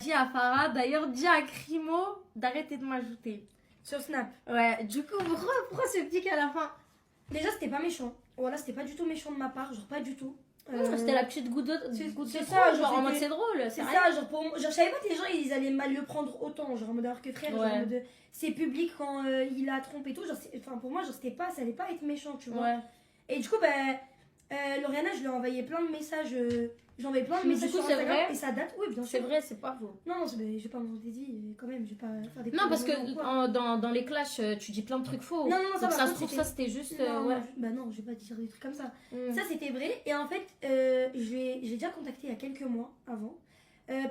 Dit à Farah, d'ailleurs, dis à Crimo d'arrêter de m'ajouter. Sur Snap. Ouais, du coup, pourquoi ce pic à la fin? Déjà, c'était pas méchant. Voilà, c'était pas du tout méchant de ma part, genre pas du tout. C'était la petite goutte de c'est trop, ça, genre en mode c'était- c'est drôle, C'est rien. ça, genre, genre je savais pas que les gens ils allaient mal le prendre autant, genre en mode alors que frère, genre, Ouais. en mode, c'est public quand il a trompé et tout, genre, enfin pour moi, genre c'était pas, ça allait pas être méchant, tu vois. Ouais. Et du coup, Lauriana, je lui ai envoyé plein de messages, j'ai envoyé plein de Mais messages du coup, sur c'est Instagram vrai et ça date, oui, bien C'est sûr. vrai, c'est pas faux. Non, je vais pas m'inventer dit quand même, je vais pas faire des Non, parce que ou quoi. dans les clashs, tu dis plein de trucs faux. Non, ça, Donc par ça se contre, trouve, ça c'était juste. Non, ouais. bah non, je vais pas dire des trucs comme ça. Mm. Ça c'était vrai et en fait j'ai déjà contacté il y a quelques mois avant.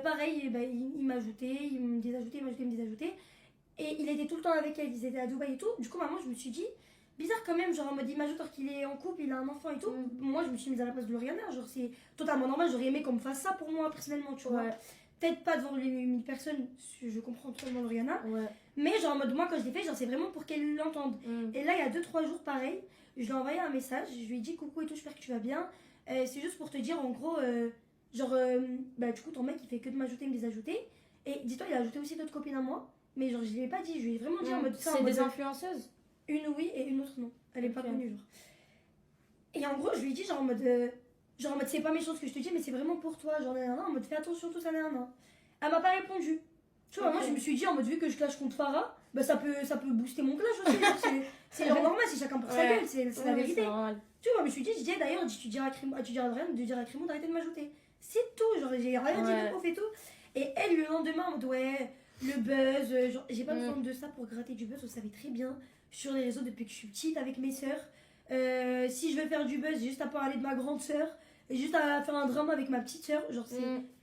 Pareil, il m'ajoutait, il me désajoutait, il m'ajoutait, il me désajoutait. Et il était tout le temps avec elle, ils étaient à Dubaï et tout. Du coup, maman, je me suis dit, bizarre quand même, genre en mode il m'ajoute alors qu'il est en couple, il a un enfant et tout. Moi, je me suis mise à la place de Lauriana, genre c'est totalement normal, j'aurais aimé qu'on me fasse ça pour moi personnellement, tu vois. Ouais. Peut-être pas devant les 1000 personnes, je comprends totalement Lauriana. Ouais. Mais genre en mode moi, quand je l'ai fait, genre c'est vraiment pour qu'elle l'entende. Mm. Et là, il y a 2-3 jours, pareil, je lui ai envoyé un message, je lui ai dit coucou et tout, j'espère que tu vas bien. C'est juste pour te dire, en gros, du coup, ton mec, il fait que de m'ajouter, me désajouter. Et dis-toi, il a ajouté aussi d'autres copines à moi. Mais genre, je lui ai pas dit, je lui ai vraiment dit en mode ça. C'est en des mode, influenceuses? une oui et une autre non. Elle est pas Ok. connue, genre. Et en gros, je lui ai dit, genre en mode, c'est pas méchant ce que je te dis, mais c'est vraiment pour toi, genre, en mode, fais attention, tout ça, nanana. Elle m'a pas répondu. Tu vois, Ok. moi, je me suis dit, en mode, vu que je clash contre Farah, bah ça peut booster mon clash aussi. Genre, c'est genre normal, c'est chacun pour sa Ouais. gueule, c'est la Ouais, vérité. c'est normal. Tu vois, je me suis dit, je dis d'ailleurs, tu diras à Dorian de dire à Crimo d'arrêter de m'ajouter. C'est tout, genre j'ai rien dit Ouais. de ouf et tout. Et elle, le lendemain, en mode ouais, le buzz, genre j'ai pas besoin de ça pour gratter du buzz, vous savez très bien, sur les réseaux depuis que je suis petite avec mes sœurs. Si je veux faire du buzz, j'ai juste à parler de ma grande sœur, et juste à faire un drama avec ma petite sœur. Genre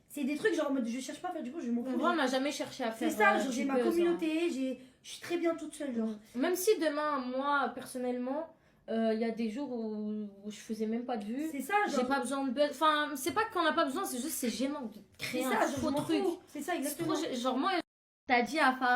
c'est des trucs, genre en mode je cherche pas à faire du buzz, je m'en fous. Moi, on n'a jamais cherché à faire. C'est ça, genre du j'ai ma buzz, hein. communauté, je suis très bien toute seule, genre. Même si demain, moi, personnellement, il y a des jours où je faisais même pas de vues. C'est ça, J'ai genre. pas besoin de buzz. Enfin, c'est pas qu'on n'a pas besoin, c'est juste c'est gênant de C'est créer ça, un genre, faux je m'en truc. fous. C'est ça, C'est exactement. trop genre, moi, t'as dit à Farah.